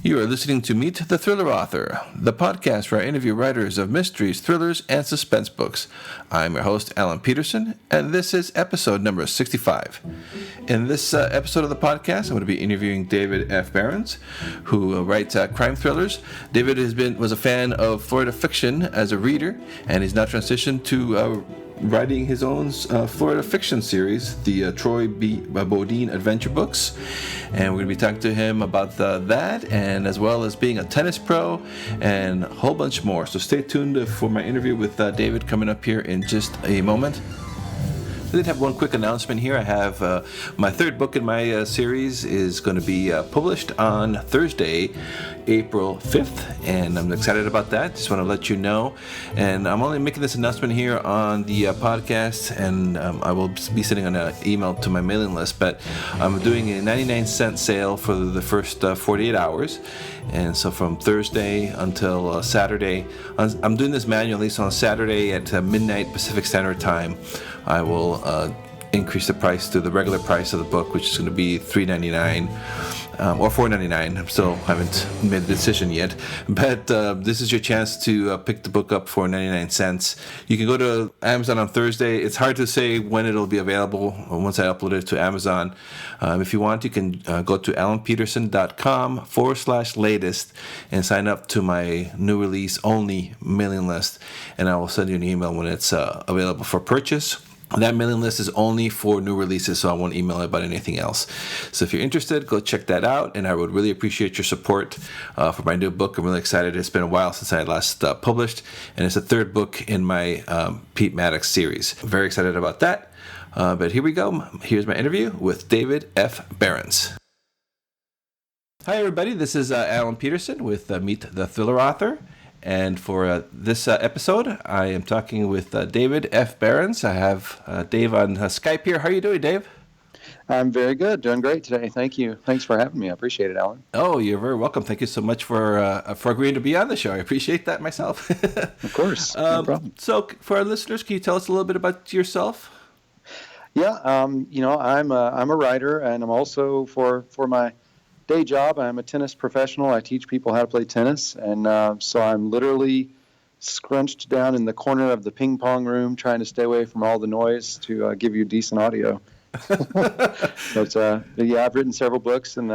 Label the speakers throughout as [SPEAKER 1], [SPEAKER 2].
[SPEAKER 1] You are listening to Meet the Thriller Author, the podcast where I interview writers of mysteries, thrillers, and suspense books. I'm your host, Alan Peterson, and this is episode number 65. In this episode of the podcast, I'm going to be interviewing David F. Berens, who writes crime thrillers. David was a fan of Florida fiction as a reader, and he's now transitioned to writing his own Florida fiction series, the Troy Bodine Adventure Books. And we're going to be talking to him about that, and as well as being a tennis pro, and a whole bunch more. So stay tuned for my interview with David coming up here in just a moment. I did have one quick announcement here. I have my third book in my series is going to be published on Thursday, April 5th, and I'm excited about that. Just want to let you know. And I'm only making this announcement here on the podcast, and I will be sending an email to my mailing list, but I'm doing a 99-cent sale for the first 48 hours. And so from Thursday until Saturday, I'm doing this manually, so on Saturday at midnight Pacific Standard Time, I will increase the price to the regular price of the book, which is going to be $3.99 or $4.99. I still haven't made a decision yet, but this is your chance to pick the book up for 99 cents. You can go to Amazon on Thursday. It's hard to say when it'll be available once I upload it to Amazon. If you want, you can go to alanpeterson.com/latest and sign up to my new release only mailing list, and I will send you an email when it's available for purchase. That mailing list is only for new releases, so I won't email about anything else. So if you're interested, go check that out, and I would really appreciate your support for my new book. I'm really excited. It's been a while since I last published, and it's the third book in my Pete Maddox series. Very excited about that. But here we go. Here's my interview with David F. Berens. Hi, everybody. This is Alan Peterson with Meet the Thriller Author. And for this episode, I am talking with David F. Berens. I have Dave on Skype here. How are you doing, Dave?
[SPEAKER 2] I'm very good. Doing great today. Thank you. Thanks for having me. I appreciate it, Alan.
[SPEAKER 1] Oh, you're very welcome. Thank you so much for agreeing to be on the show. I appreciate that myself.
[SPEAKER 2] Of course. No problem.
[SPEAKER 1] So for our listeners, can you tell us a little bit about yourself?
[SPEAKER 2] Yeah. I'm a writer, and I'm also for my day job, I'm a tennis professional. I teach people how to play tennis, and so I'm literally scrunched down in the corner of the ping pong room trying to stay away from all the noise to give you decent audio. But yeah, I've written several books, and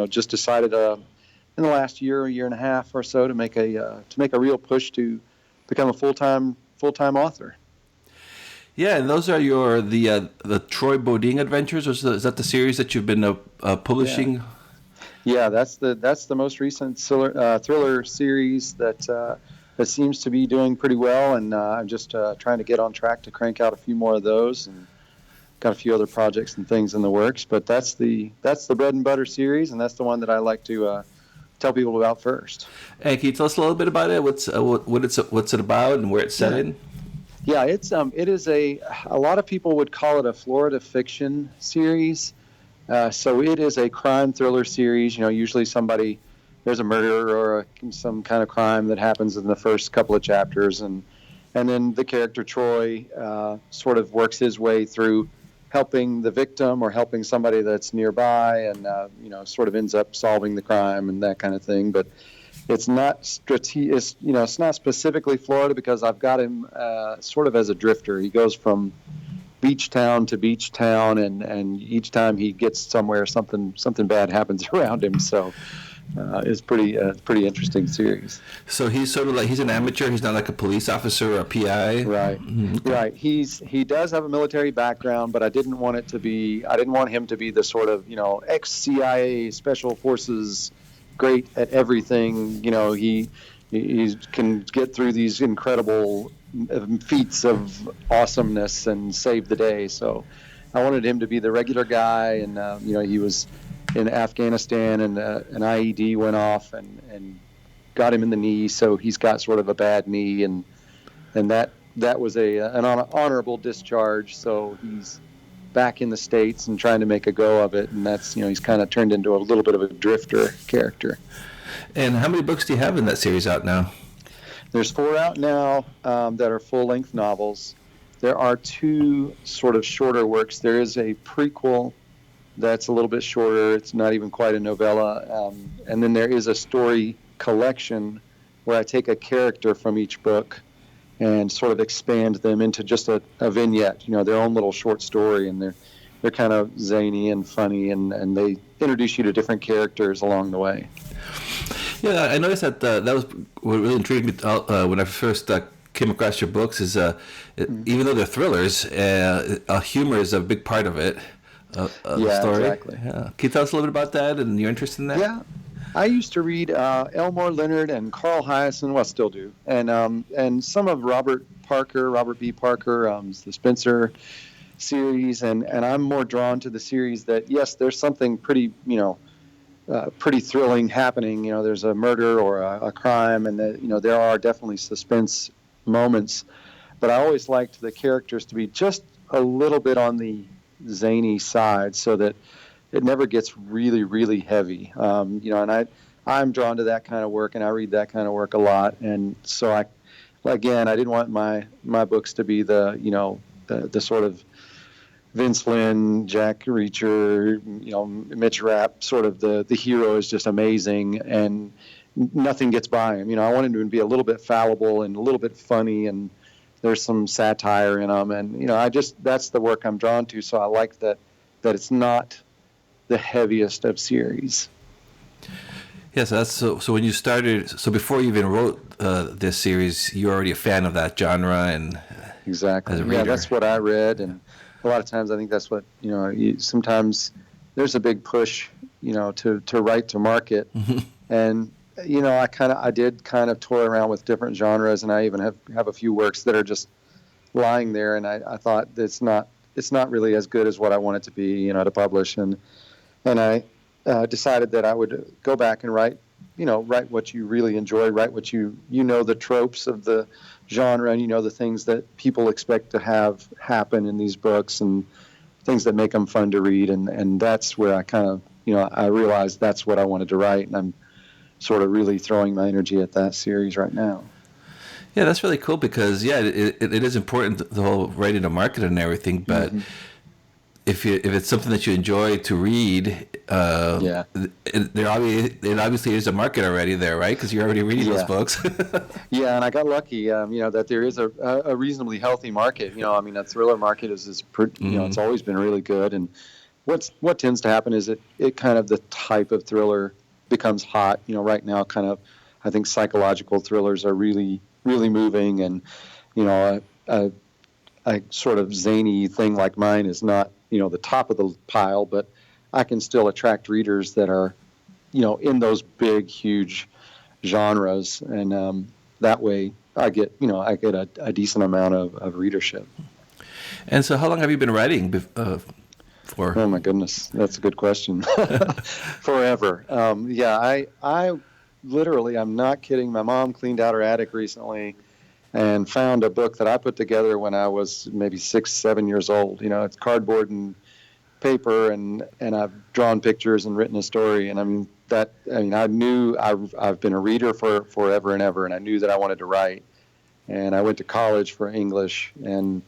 [SPEAKER 2] just decided in the last year and a half or so to make a real push to become a full-time author.
[SPEAKER 1] Yeah, and those are the Troy Bodine Adventures. Is that the series that you've been publishing?
[SPEAKER 2] Yeah. Yeah, that's the most recent thriller series that seems to be doing pretty well, and I'm just trying to get on track to crank out a few more of those, and got a few other projects and things in the works. But that's the bread and butter series, and that's the one that I like to tell people about first.
[SPEAKER 1] Hey, can you tell us a little bit about it? What's it about and where it's set in?
[SPEAKER 2] Yeah, it is a lot of people would call it a Florida fiction series. So it is a crime thriller series. Usually there's a murder or some kind of crime that happens in the first couple of chapters, and then the character Troy sort of works his way through helping the victim or helping somebody that's nearby, and sort of ends up solving the crime and that kind of thing. But it's not it's not specifically Florida, because I've got him sort of as a drifter. He goes from beach town to beach town, and each time he gets somewhere, something bad happens around him. So it's pretty interesting series.
[SPEAKER 1] So he's sort of like, he's an amateur. He's not like a police officer or a PI.
[SPEAKER 2] Right. Mm-hmm. Right. He does have a military background, but I didn't want him to be the sort of ex-CIA special forces, great at everything. He can get through these incredible feats of awesomeness and save the day. So I wanted him to be the regular guy, and he was in Afghanistan, and an IED went off and got him in the knee, so he's got sort of a bad knee, and that was an honorable discharge, so he's back in the States and trying to make a go of it, and that's he's kind of turned into a little bit of a drifter character.
[SPEAKER 1] And how many books do you have in that series out now?
[SPEAKER 2] There's 4 out now that are full-length novels. There are 2 sort of shorter works. There is a prequel that's a little bit shorter. It's not even quite a novella. And then there is a story collection where I take a character from each book and sort of expand them into just a vignette, their own little short story, and they're kind of zany and funny, and they introduce you to different characters along the way.
[SPEAKER 1] Yeah, I noticed that that was what really intrigued me when I first came across your books. Is even though they're thrillers, humor is a big part of it. The story.
[SPEAKER 2] Exactly.
[SPEAKER 1] Yeah. Can you tell us a little bit about that and your interest in that?
[SPEAKER 2] Yeah, I used to read Elmore Leonard and Carl Hiaasen, well, still do, and some of Robert B. Parker, the Spencer series, and I'm more drawn to the series that, yes, there's something pretty, pretty thrilling happening. There's a murder or a crime, and there are definitely suspense moments, but I always liked the characters to be just a little bit on the zany side, so that it never gets really, really heavy. And I'm drawn to that kind of work, and I read that kind of work a lot. And so I didn't want my books to be the sort of Vince Flynn, Jack Reacher, Mitch Rapp, sort of the hero is just amazing and nothing gets by him. I wanted to be a little bit fallible and a little bit funny, and there's some satire in them, and that's the work I'm drawn to. So I like that it's not the heaviest of series.
[SPEAKER 1] Yeah, so when you started, so before you even wrote this series, you're already a fan of that genre, and
[SPEAKER 2] exactly.
[SPEAKER 1] As a reader.
[SPEAKER 2] Yeah, that's what I read, and a lot of times I think that's what sometimes there's a big push, to write to market, and I did kind of toy around with different genres, and I even have a few works that are just lying there, and I thought it's not really as good as what I want it to be, to publish, and I decided that I would go back and write what you really enjoy, write what the tropes of the genre, and the things that people expect to have happen in these books, and things that make them fun to read, and that's where I kind of I realized that's what I wanted to write, and I'm sort of really throwing my energy at that series right now.
[SPEAKER 1] Yeah, that's really cool because it is important, the whole writing to market and everything, but if it's something that you enjoy to read, it obviously is a market already there, right? Because you're already reading those books.
[SPEAKER 2] Yeah, and I got lucky, that there is a reasonably healthy market. That thriller market is it's always been really good. And what tends to happen is it kind of the type of thriller becomes hot. Right now, kind of, I think psychological thrillers are really, really moving, and a sort of zany thing like mine is not the top of the pile, but I can still attract readers that are in those big, huge genres, and that way I get a decent amount of readership.
[SPEAKER 1] And so, how long have you been writing for?
[SPEAKER 2] Oh my goodness, that's a good question. Forever. I literally, I'm not kidding. My mom cleaned out her attic recently and found a book that I put together when I was maybe 6, 7 years old. It's cardboard and paper, and I've drawn pictures and written a story. And I knew I've been a reader for forever and ever, and I knew that I wanted to write. And I went to college for English, and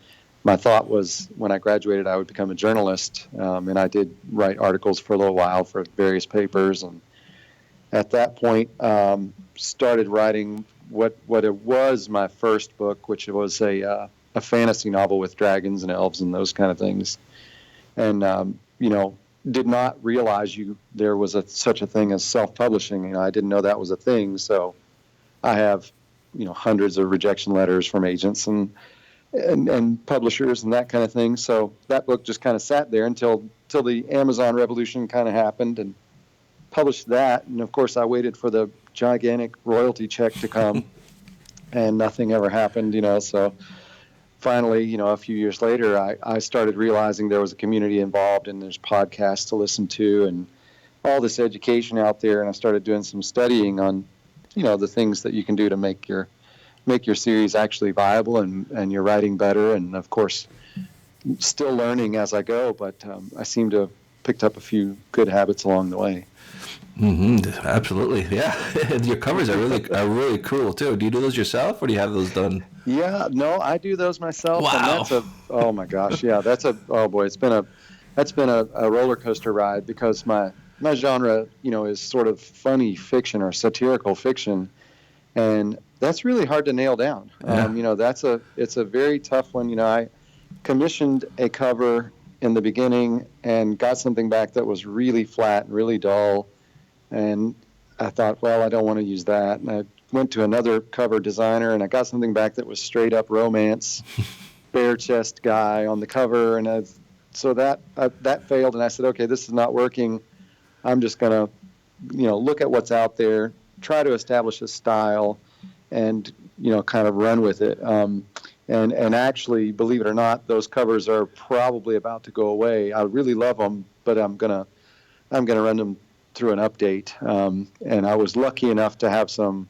[SPEAKER 2] my thought was when I graduated I would become a journalist, and I did write articles for a little while for various papers, and at that point started writing what it was my first book, which was a fantasy novel with dragons and elves and those kind of things, and did not realize there was such a thing as self-publishing. I didn't know that was a thing, so I have hundreds of rejection letters from agents and publishers and that kind of thing. So that book just kind of sat there until the Amazon revolution kind of happened, and published that. And of course I waited for the gigantic royalty check to come, and nothing ever happened, so finally, a few years later, I started realizing there was a community involved, and there's podcasts to listen to and all this education out there. And I started doing some studying on, the things that you can do to make your series actually viable and your writing better. And of course, still learning as I go, but I seem to have picked up a few good habits along the way.
[SPEAKER 1] Mm-hmm. Absolutely, yeah. And your covers are really cool too. Do you do those yourself, or do you have those done? Yeah,
[SPEAKER 2] no, I do those myself.
[SPEAKER 1] Wow.
[SPEAKER 2] And oh my gosh, yeah, oh boy, it's been that's been a roller coaster ride, because my genre, is sort of funny fiction or satirical fiction, and that's really hard to nail down.
[SPEAKER 1] Yeah.
[SPEAKER 2] It's a very tough one. I commissioned a cover in the beginning and got something back that was really flat and really dull, and I thought, well, I don't want to use that. And I went to another cover designer, and I got something back that was straight up romance, bare chest guy on the cover, and so that failed. And I said, okay, this is not working. I'm just gonna, look at what's out there, try to establish a style, and kind of run with it. And actually, believe it or not, those covers are probably about to go away. I really love them, but I'm gonna run them through an update. And I was lucky enough to have some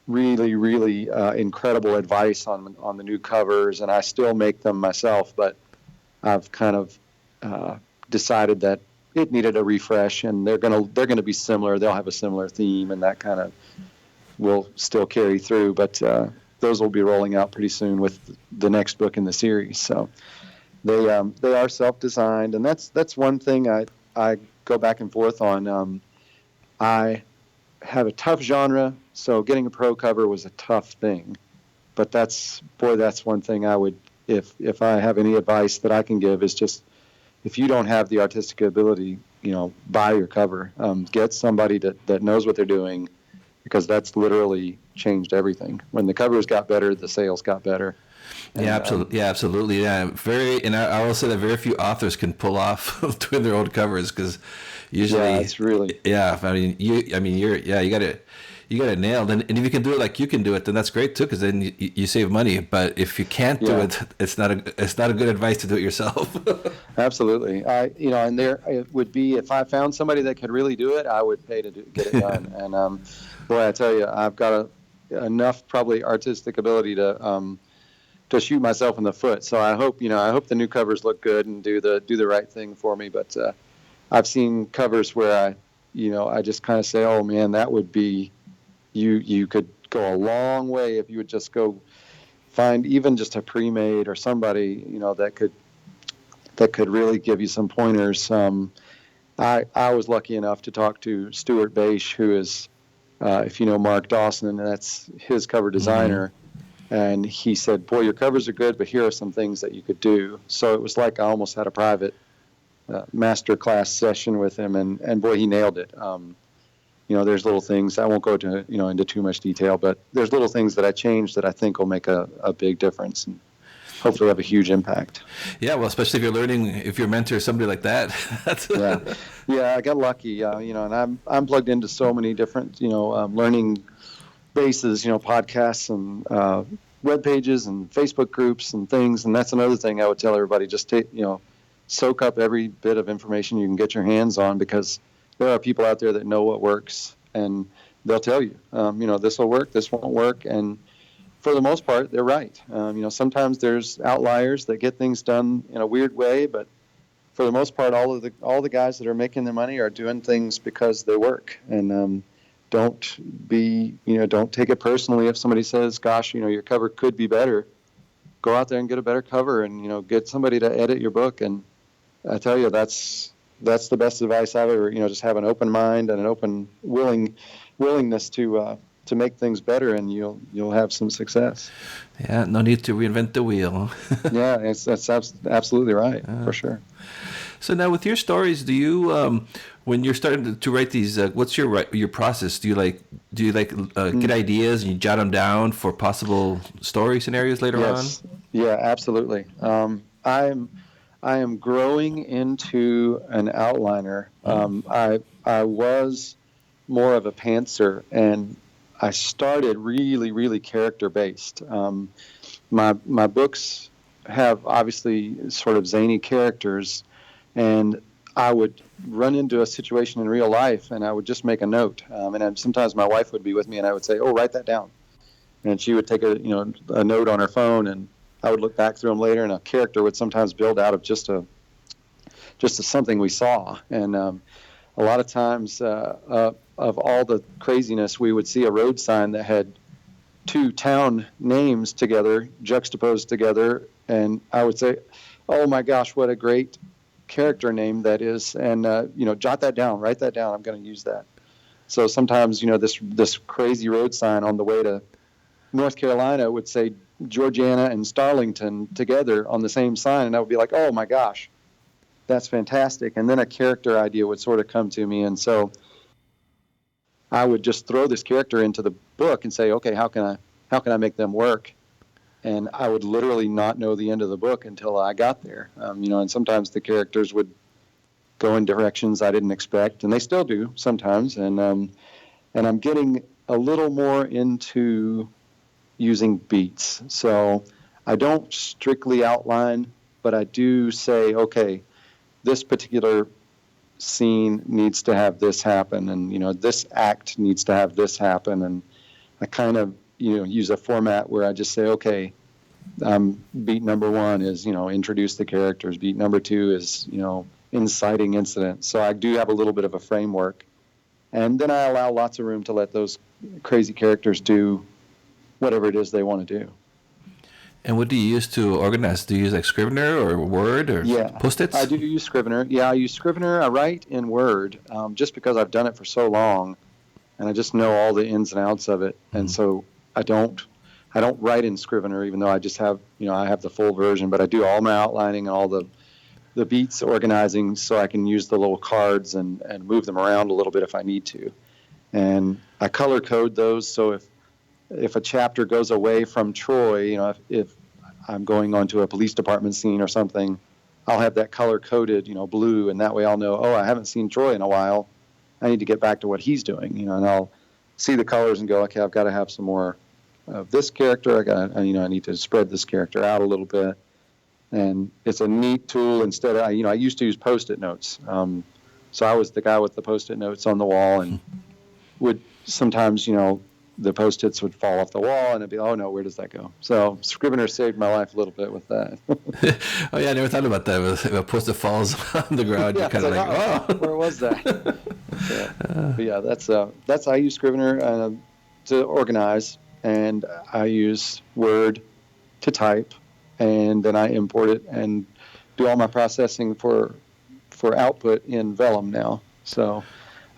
[SPEAKER 2] really, really incredible advice on the new covers, and I still make them myself, but I've kind of decided that it needed a refresh, and they're gonna be similar. They'll have a similar theme, and that kind of will still carry through. But those will be rolling out pretty soon with the next book in the series. So they are self-designed, and that's one thing I go back and forth on. I have a tough genre, so getting a pro cover was a tough thing. But that's one thing I would, if I have any advice that I can give, is just, if you don't have the artistic ability, buy your cover. Get somebody that knows what they're doing, because that's literally changed everything. When the covers got better, the sales got better. And,
[SPEAKER 1] Yeah, absolutely. Yeah, absolutely. Yeah, and I will say that very few authors can pull off doing their own covers, because usually,
[SPEAKER 2] yeah, it's really,
[SPEAKER 1] yeah. You got it nailed, and if you can do it like you can do it, then that's great too, because then you save money. But if you can't do it, it's not a good advice to do it yourself.
[SPEAKER 2] Absolutely. And there it would be, if I found somebody that could really do it, I would pay to get it done. And boy, I tell you, I've got enough probably artistic ability to shoot myself in the foot. So I hope the new covers look good and do the right thing for me. But I've seen covers where I just kind of say, oh man, that would be, you could go a long way if you would just go find even just a pre-made or somebody that could really give you some pointers. I was lucky enough to talk to Stuart Bache, who is, if you know Mark Dawson, and that's his cover designer. Mm-hmm. And he said, boy, your covers are good, but here are some things that you could do. So it was like I almost had a private master class session with him, and boy, he nailed it. There's little things, I won't go into too much detail, but there's little things that I changed that I think will make a big difference and hopefully have a huge impact.
[SPEAKER 1] Yeah, well, especially if you're learning, if your mentor is somebody like that.
[SPEAKER 2] Yeah, I got lucky, and I'm plugged into so many different, learning bases, podcasts and web pages and Facebook groups and things. And that's another thing I would tell everybody, just soak up every bit of information you can get your hands on, because there are people out there that know what works, and they'll tell you, this will work, this won't work. And for the most part, they're right. Sometimes there's outliers that get things done in a weird way, but for the most part, all the guys that are making their money are doing things because they work. And don't take it personally if somebody says, gosh, your cover could be better. Go out there and get a better cover, and get somebody to edit your book. And I tell you, that's the best advice I've ever, just have an open mind and an open willingness to make things better, and you'll have some success.
[SPEAKER 1] Yeah, no need to reinvent the wheel.
[SPEAKER 2] Yeah, that's absolutely right, for sure.
[SPEAKER 1] So now, with your stories, do you, when you're starting to write these, what's your process? Do you get ideas and you jot them down for possible story scenarios later on?
[SPEAKER 2] Yeah, absolutely. I am growing into an outliner. I was more of a pantser, and I started really, really character-based. My books have obviously sort of zany characters, and I would run into a situation in real life, and I would just make a note. And sometimes my wife would be with me, and I would say, "Oh, write that down," and she would take a note on her phone, and I would look back through them later, and a character would sometimes build out of just a something we saw. And a lot of times, of all the craziness, we would see a road sign that had two town names together, juxtaposed together, and I would say, "Oh my gosh, what a great character name that is, and jot that down, write that down. I'm going to use that. So sometimes, this crazy road sign on the way to North Carolina would say Georgiana and Starlington together on the same sign, and I would be like, oh my gosh, that's fantastic. And then a character idea would sort of come to me, and so I would just throw this character into the book and say, okay, how can I make them work? And I would literally not know the end of the book until I got there. And sometimes the characters would go in directions I didn't expect, and they still do sometimes. And I'm getting a little more into using beats. So I don't strictly outline, but I do say, okay, this particular scene needs to have this happen, and this act needs to have this happen, and I kind of use a format where I just say, okay, beat number 1 is introduce the characters. Beat number 2 is inciting incident. So I do have a little bit of a framework, and then I allow lots of room to let those crazy characters do whatever it is they want to do.
[SPEAKER 1] And what do you use to organize? Do you use like Scrivener or Word or Post-its?
[SPEAKER 2] I do use Scrivener. Yeah, I use Scrivener. I write in Word just because I've done it for so long, and I just know all the ins and outs of it. And so I don't write in Scrivener, even though I just have I have the full version. But I do all my outlining and all the beats organizing, so I can use the little cards and move them around a little bit if I need to. And I color code those, so if a chapter goes away from Troy, if I'm going onto a police department scene or something, I'll have that color coded, blue, and that way I'll know, I haven't seen Troy in a while. I need to get back to what he's doing, and I'll see the colors and go, okay, I've got to have some more of this character. I need to spread this character out a little bit. And it's a neat tool. Instead of, I used to use Post-it notes. So I was the guy with the Post-it notes on the wall, and would sometimes, the Post-its would fall off the wall, and it'd be, oh no, where does that go? So Scrivener saved my life a little bit with that.
[SPEAKER 1] Oh yeah, I never thought about that. If a Post-it falls on the ground, you're kind of like, oh,
[SPEAKER 2] where was that? But yeah, that's I use Scrivener to organize, and I use Word to type, and then I import it and do all my processing for output in Vellum now. So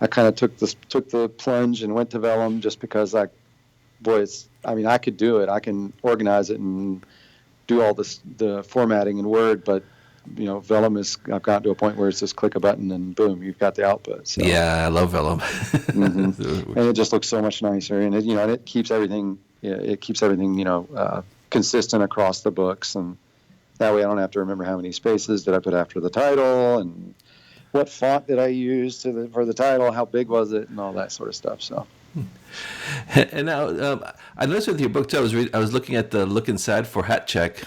[SPEAKER 2] I kind of took the plunge and went to Vellum just because I could do it. I can organize it and do all the formatting in Word, but Vellum I've gotten to a point where it's just click a button and boom, you've got the output. So.
[SPEAKER 1] Yeah, I love Vellum.
[SPEAKER 2] And it just looks so much nicer, and it keeps everything. It keeps everything consistent across the books, and that way I don't have to remember how many spaces did I put after the title and what font did I use for the title, how big was it, and all that sort of stuff. So.
[SPEAKER 1] And now I noticed with your book too. I was looking at the look inside for Hat Check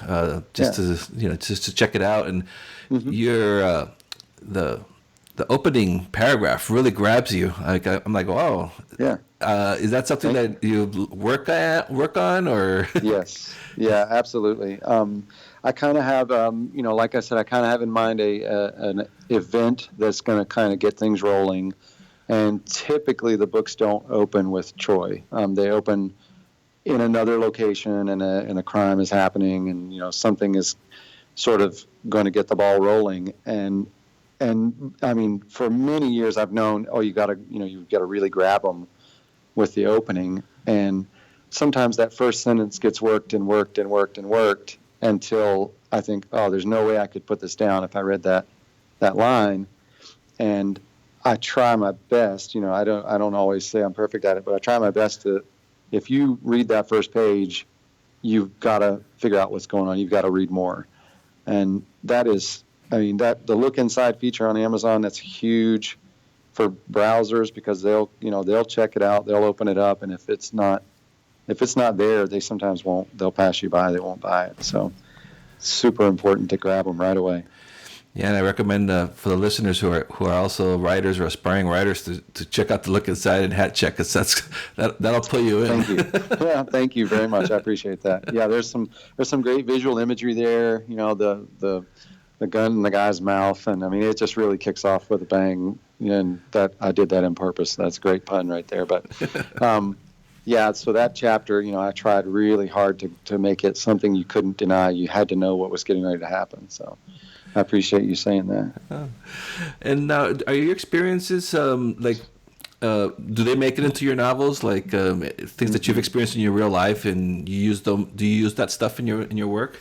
[SPEAKER 1] just to check it out, and your the opening paragraph really grabs you. I'm like, wow.
[SPEAKER 2] Yeah.
[SPEAKER 1] Is that something that you work on, or?
[SPEAKER 2] Yes. Yeah, absolutely. I kind of have, like I said, I kind of have in mind an event that's going to kind of get things rolling. And typically the books don't open with Troy. They open in another location, and a crime is happening, and something is sort of going to get the ball rolling. And I mean, for many years I've known, you've got to really grab them with the opening. And sometimes that first sentence gets worked and worked and worked and worked until I think, there's no way I could put this down if I read that line. And I try my best, I don't always say I'm perfect at it, but I try my best to, if you read that first page, you've got to figure out what's going on. You've got to read more. And that is, the look inside feature on Amazon, that's huge for browsers, because they'll check it out, they'll open it up, and if it's not there, they sometimes won't. They'll pass you by. They won't buy it. So, super important to grab them right away.
[SPEAKER 1] Yeah, and I recommend for the listeners who are also writers or aspiring writers to check out the look inside and Hat Check, because that'll pull you in.
[SPEAKER 2] Thank you. Yeah, thank you very much. I appreciate that. Yeah, there's some great visual imagery there. The gun in the guy's mouth, and it just really kicks off with a bang. And that I did that on purpose. That's a great pun right there. But yeah, so that chapter, I tried really hard to make it something you couldn't deny. You had to know what was getting ready to happen. So I appreciate you saying that.
[SPEAKER 1] And now, are your experiences do they make it into your novels? Like things that you've experienced in your real life, and you use them? Do you use that stuff in your work?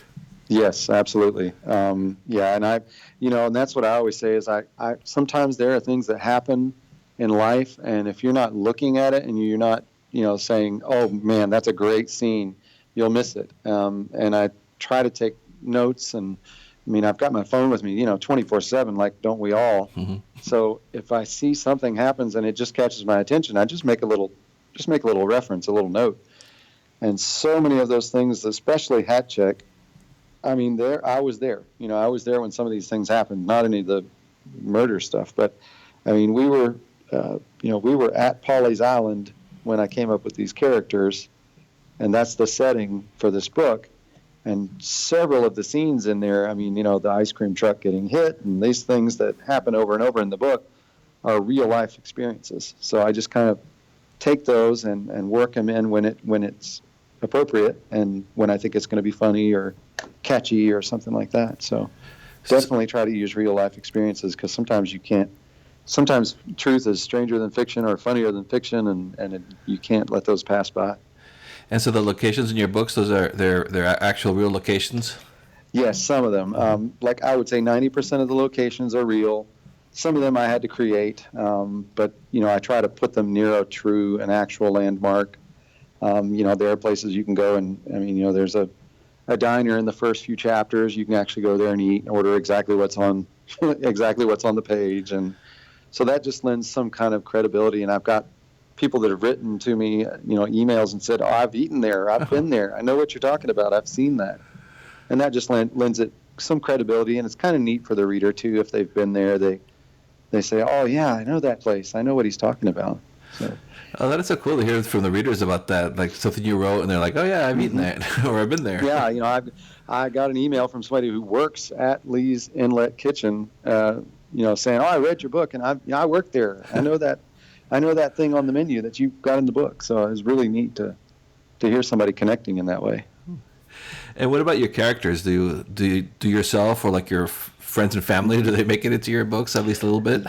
[SPEAKER 2] Yes, absolutely. Yeah, and and that's what I always say is I sometimes there are things that happen in life, and if you're not looking at it and you're not, saying, "Oh man, that's a great scene," you'll miss it. And I try to take notes, and I mean, I've got my phone with me, 24/7, like don't we all?
[SPEAKER 1] Mm-hmm.
[SPEAKER 2] So if I see something happens and it just catches my attention, I just make a little reference, a little note. And so many of those things, especially Hat Check. I mean, I was there. I was there when some of these things happened. Not any of the murder stuff, but I mean, we were at Pawleys Island when I came up with these characters, and that's the setting for this book. And several of the scenes in there, I mean, the ice cream truck getting hit, and these things that happen over and over in the book are real life experiences. So I just kind of take those and work them in when it's appropriate and when I think it's going to be funny or catchy or something like that. So definitely try to use real life experiences, because sometimes you can't. Sometimes truth is stranger than fiction or funnier than fiction, and you can't let those pass by.
[SPEAKER 1] And so the locations in your books, they're actual real locations?
[SPEAKER 2] Yes, some of them. Like I would say 90% of the locations are real. Some of them I had to create, but I try to put them near an actual landmark. There are places you can go, and I mean, there's a diner in the first few chapters. You can actually go there and eat and order exactly what's on the page, and so that just lends some kind of credibility. And I've got people that have written to me, emails and said, "Oh, I've eaten there. I've been there. I know what you're talking about. I've seen that," and that just lends it some credibility. And it's kind of neat for the reader too, if they've been there. They say, "Oh yeah, I know that place. I know what he's talking about." So.
[SPEAKER 1] Oh, that is so cool to hear from the readers about that, like something you wrote, and they're like, "Oh yeah, I've eaten that," or "I've been there."
[SPEAKER 2] Yeah, I got an email from somebody who works at Lee's Inlet Kitchen, saying, "Oh, I read your book, and I worked there. I know that thing on the menu that you got in the book." So it was really neat to hear somebody connecting in that way.
[SPEAKER 1] And what about your characters? Do yourself or like your friends and family, do they make it into your books at least a little bit?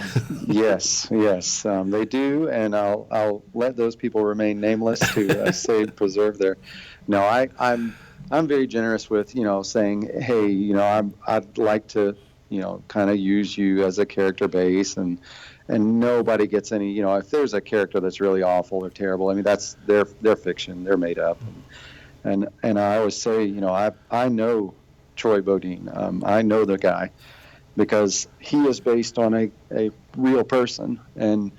[SPEAKER 2] Yes, they do, and I'll let those people remain nameless to preserve their. No, I'm very generous with saying, hey, I'd like to kind of use you as a character base, and nobody gets any if there's a character that's really awful or terrible, I mean that's their fiction, they're made up, and I always say I know Troy Bodine, I know the guy, because he is based on a real person, and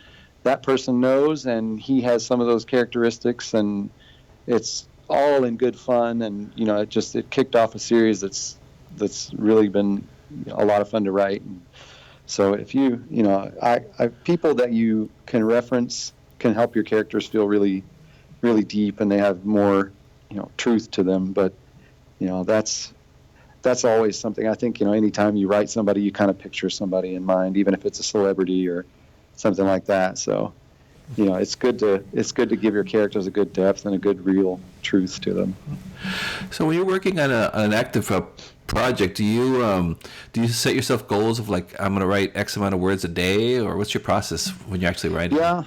[SPEAKER 2] that person knows, and he has some of those characteristics, and it's all in good fun, and it kicked off a series that's really been a lot of fun to write. And so if people that you can reference can help your characters feel really, really deep, and they have more truth to them. But that's always something. I think anytime you write somebody, you kind of picture somebody in mind, even if it's a celebrity or something like that. So it's good to give your characters a good depth and a good real truth to them.
[SPEAKER 1] So when you're working on an active project, do you set yourself goals of like, I'm going to write X amount of words a day, or what's your process when you're actually writing?
[SPEAKER 2] Yeah,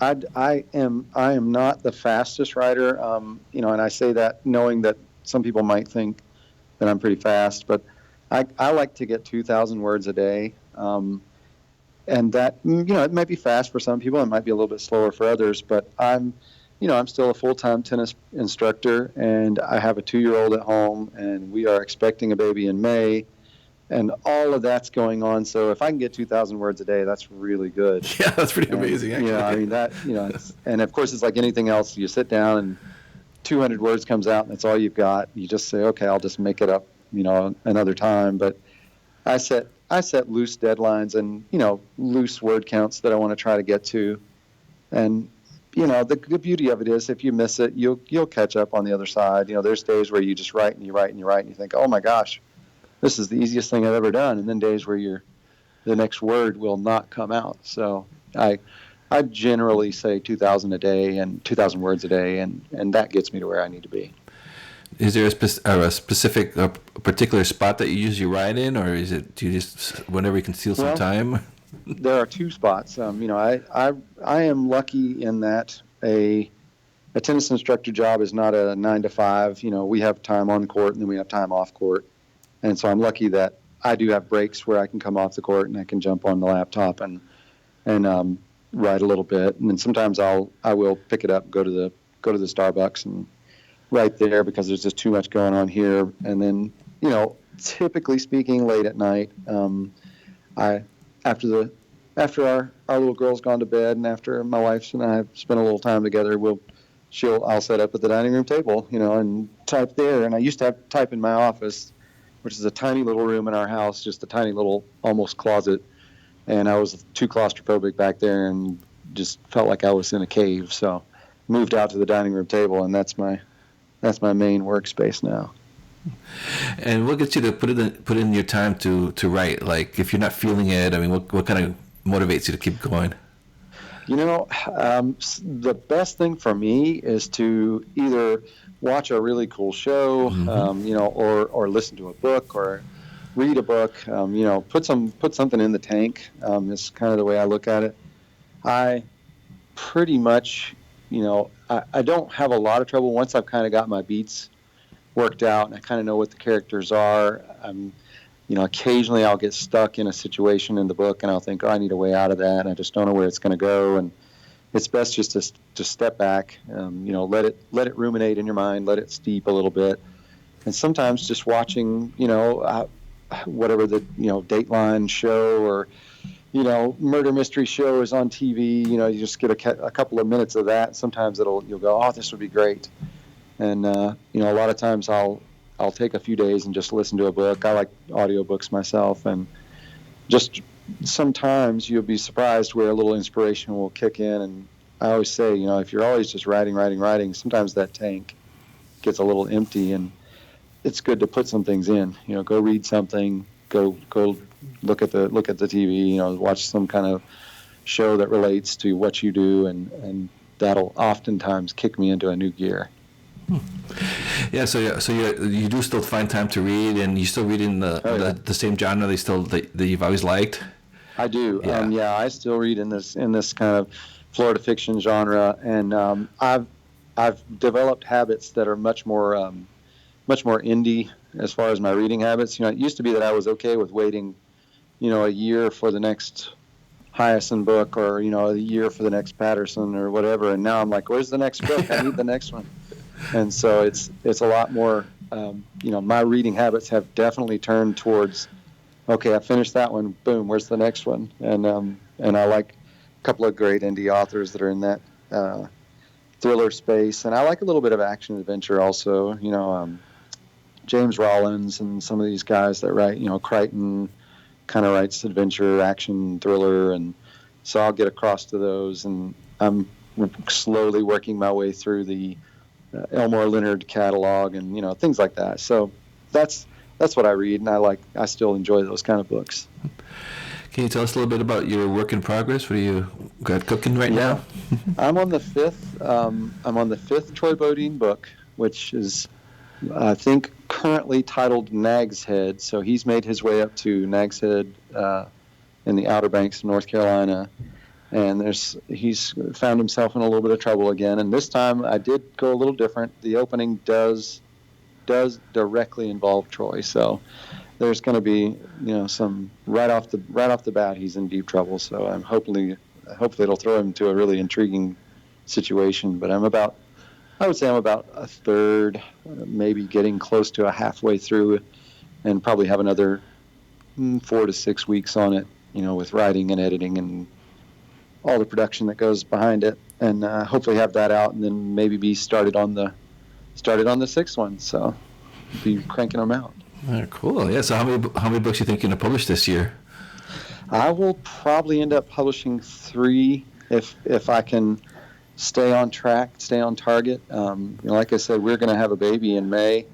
[SPEAKER 2] I am not the fastest writer, and I say that knowing that some people might think that I'm pretty fast, but I like to get 2,000 words a day, and that it might be fast for some people, it might be a little bit slower for others, but I'm still a full-time tennis instructor, and I have a 2-year-old at home, and we are expecting a baby in May, and all of that's going on. So if I can get 2,000 words a day, that's really good.
[SPEAKER 1] Yeah, that's pretty amazing, actually.
[SPEAKER 2] I mean that and of course it's like anything else. You sit down and 200 words comes out, and that's all you've got. You just say, okay, I'll just make it up, another time. But I set loose deadlines and loose word counts that I want to try to get to, and the beauty of it is if you miss it, you'll catch up on the other side. There's days where you just write and you write and you write and you think, oh my gosh, this is the easiest thing I've ever done, and then days where the next word will not come out. So I generally say 2,000 a day and 2,000 words a day, and that gets me to where I need to be.
[SPEAKER 1] Is there a specific, a particular spot that you usually ride in, or is it do you just whenever you can steal some time?
[SPEAKER 2] There are two spots. I am lucky in that a tennis instructor job is not a 9 to 5. We have time on court and then we have time off court, and so I'm lucky that I do have breaks where I can come off the court and I can jump on the laptop and write a little bit, and then sometimes I will pick it up, go to the Starbucks and right there because there's just too much going on here. And then, typically speaking, late at night, after our little girl's gone to bed and after my wife and I have spent a little time together, I'll set up at the dining room table, and type there. And I used to have to type in my office, which is a tiny little room in our house, just a tiny little almost closet. And I was too claustrophobic back there and just felt like I was in a cave. So moved out to the dining room table, and that's my main workspace now.
[SPEAKER 1] And what gets you to put in your time to write? Like, if you're not feeling it, I mean, what kind of motivates you to keep going?
[SPEAKER 2] The best thing for me is to either watch a really cool show, or listen to a book or read a book. Put something in the tank. Is kind of the way I look at it. I pretty much, I don't have a lot of trouble once I've kind of got my beats worked out and I kind of know what the characters are. Occasionally I'll get stuck in a situation in the book and I'll think, I need a way out of that, and I just don't know where it's going to go. And it's best just to step back, let it ruminate in your mind, let it steep a little bit. And sometimes just watching, whatever the, Dateline show or, murder mystery show is on TV, you just get a couple of minutes of that. Sometimes you'll go, oh, this would be great. And, a lot of times I'll take a few days and just listen to a book. I like audiobooks myself, and just sometimes you'll be surprised where a little inspiration will kick in. And I always say, if you're always just writing, sometimes that tank gets a little empty, and it's good to put some things in. Go read something, go look at the TV, watch some kind of show that relates to what you do, and that'll oftentimes kick me into a new gear.
[SPEAKER 1] Yeah, so you do still find time to read, and you still read in the same genre that you've always liked?
[SPEAKER 2] I do. Yeah. I still read in this kind of Florida fiction genre, and I've developed habits that are much more indie as far as my reading habits. It used to be that I was okay with waiting, a year for the next Hyacin book, or a year for the next Patterson or whatever, and now I'm like, where's the next book? I need the next one. And so it's a lot more, my reading habits have definitely turned towards, okay, I finished that one, boom, where's the next one? And I like a couple of great indie authors that are in that thriller space. And I like a little bit of action adventure also, James Rollins and some of these guys that write, Crichton kind of writes adventure, action, thriller. And so I'll get across to those, and I'm slowly working my way through the Elmore Leonard catalog and things like that. So that's what I read, and I still enjoy those kind of books.
[SPEAKER 1] Can you tell us a little bit about your work in progress? What do you got cooking right now?
[SPEAKER 2] I'm on the fifth Troy Bodine book, which is I think currently titled Nag's Head. So he's made his way up to Nag's Head in the Outer Banks of North Carolina. And he's found himself in a little bit of trouble again. And this time I did go a little different. The opening does directly involve Troy. So there's going to be, some right off the bat, he's in deep trouble. So I'm hopefully it'll throw him to a really intriguing situation. But I would say I'm about a third, maybe getting close to a halfway through, and probably have another 4 to 6 weeks on it, with writing and editing and all the production that goes behind it, and hopefully have that out, and then maybe be started on the sixth one. So be cranking them out.
[SPEAKER 1] Cool. Yeah. So how many books you think you're gonna publish this year?
[SPEAKER 2] I will probably end up publishing 3 if I can stay on track, stay on target. Like I said, we're going to have a baby in May,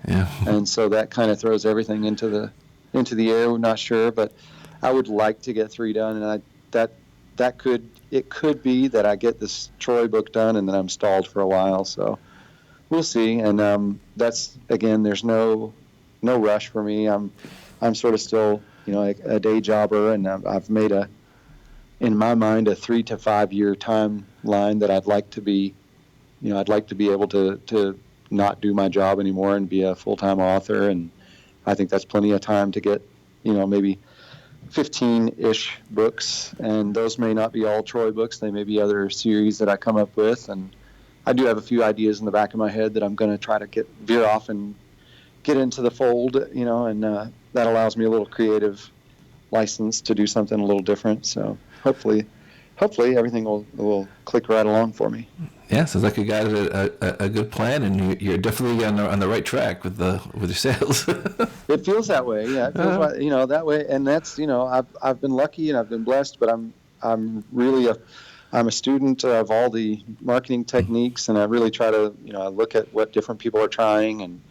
[SPEAKER 2] and so that kind of throws everything into the air. We're not sure, but I would like to get 3 done, and it could be that I get this Troy book done and then I'm stalled for a while. So we'll see. And that's, again, there's no rush for me. I'm sort of still, a day jobber, and I've made in my mind, a 3 to 5 year timeline that I'd like to be able to not do my job anymore and be a full-time author. And I think that's plenty of time to get, maybe 15-ish books, and those may not be all Troy books. They may be other series that I come up with, and I do have a few ideas in the back of my head that I'm going to try to veer off and get into the fold, and that allows me a little creative license to do something a little different. So hopefully everything will click right along for me.
[SPEAKER 1] Yeah, sounds like you got a good plan, and you're definitely on the right track with your sales.
[SPEAKER 2] It feels that way. Yeah, it feels like, that way, and that's I've been lucky and I've been blessed, but I'm really I'm a student of all the marketing techniques, and I really try to I look at what different people are trying, and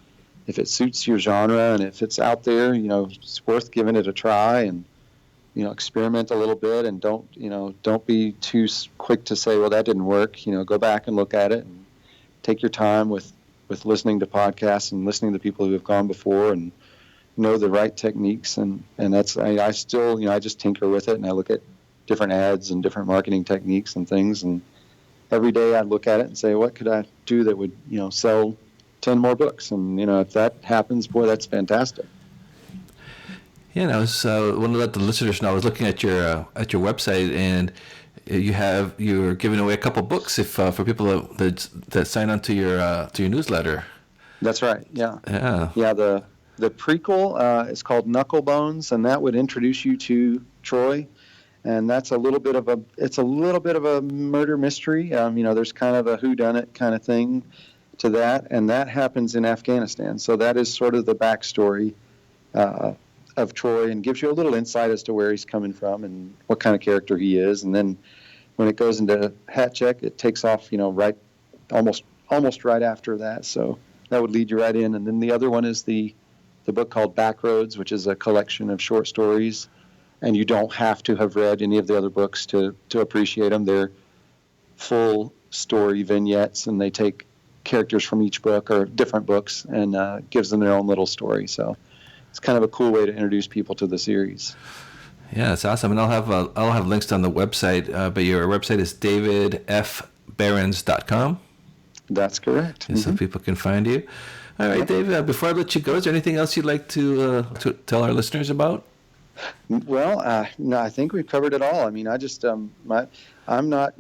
[SPEAKER 2] if it suits your genre and if it's out there, it's worth giving it a try, and experiment a little bit, and don't be too quick to say, well, that didn't work. Go back and look at it, and take your time with listening to podcasts and listening to people who have gone before, and know the right techniques. And that's, I still, I just tinker with it, and I look at different ads and different marketing techniques and things. And every day I look at it and say, what could I do that would, sell 10 more books? And, if that happens, boy, that's fantastic.
[SPEAKER 1] Yeah, and I was want to let the listeners know. I was looking at your website, and you're giving away a couple books if for people that sign on to your newsletter.
[SPEAKER 2] That's right. Yeah.
[SPEAKER 1] Yeah.
[SPEAKER 2] The prequel is called Knucklebones, and that would introduce you to Troy, and that's a little bit of a murder mystery. There's kind of a whodunit kind of thing to that, and that happens in Afghanistan. So that is sort of the backstory of Troy, and gives you a little insight as to where he's coming from and what kind of character he is. And then when it goes into Hat Check, it takes off, right, almost right after that. So that would lead you right in. And then the other one is the book called Backroads, which is a collection of short stories. And you don't have to have read any of the other books to appreciate them. They're full story vignettes, and they take characters from each book or different books and gives them their own little story. So it's kind of a cool way to introduce people to the series.
[SPEAKER 1] Yeah, it's awesome. And I'll have links on the website, but your website is davidfberens.com.
[SPEAKER 2] That's correct.
[SPEAKER 1] Mm-hmm. So people can find you. All right, Dave, before I let you go, is there anything else you'd like to tell our listeners about?
[SPEAKER 2] Well, no, I think we've covered it all. I mean, I just, I'm not a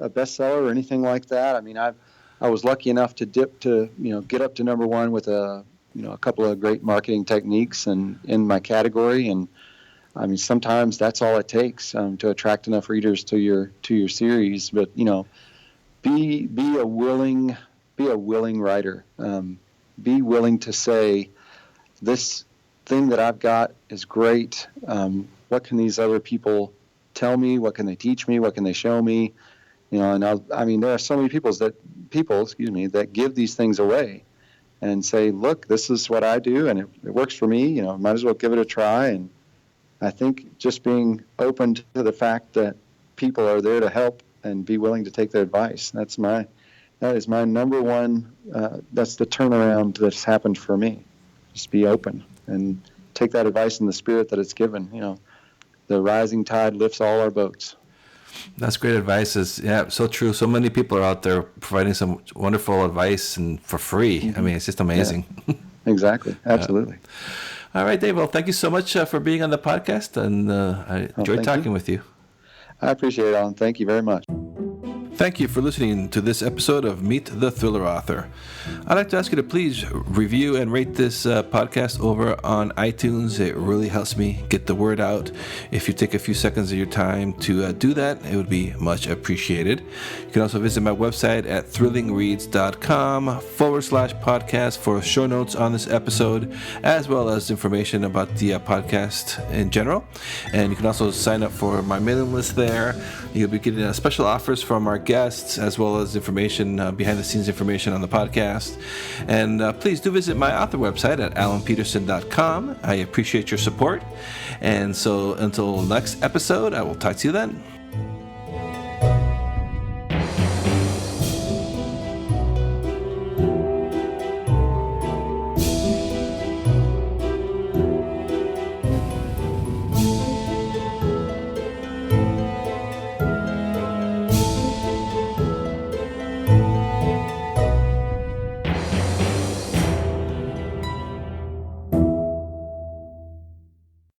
[SPEAKER 2] bestseller or anything like that. I mean, I was lucky enough to get up to number one with a couple of great marketing techniques and in my category. And I mean, sometimes that's all it takes to attract enough readers to your series. But be a willing writer. Be willing to say, this thing that I've got is great. What can these other people tell me? What can they teach me? What can they show me? And there are so many people that give these things away and say, look, this is what I do, and it works for me. Might as well give it a try. And I think just being open to the fact that people are there to help and be willing to take their advice. That is my number one. That's the turnaround that's happened for me. Just be open and take that advice in the spirit that it's given. The rising tide lifts all our boats.
[SPEAKER 1] That's great advice. Yeah, so true. So many people are out there providing some wonderful advice and for free. Mm-hmm. I mean, it's just amazing.
[SPEAKER 2] Yeah. Exactly. Absolutely.
[SPEAKER 1] All right, Dave. Well, thank you so much for being on the podcast, and I enjoyed talking with you.
[SPEAKER 2] I appreciate it, Alan. Thank you very much.
[SPEAKER 1] Thank you for listening to this episode of Meet the Thriller Author. I'd like to ask you to please review and rate this podcast over on iTunes. It really helps me get the word out. If you take a few seconds of your time to do that, it would be much appreciated. You can also visit my website at thrillingreads.com/podcast for show notes on this episode, as well as information about the podcast in general. And you can also sign up for my mailing list there. You'll be getting special offers from our guests, as well as information, behind the scenes information on the podcast. And please do visit my author website at alanpeterson.com. I appreciate your support. And so until next episode, I will talk to you then.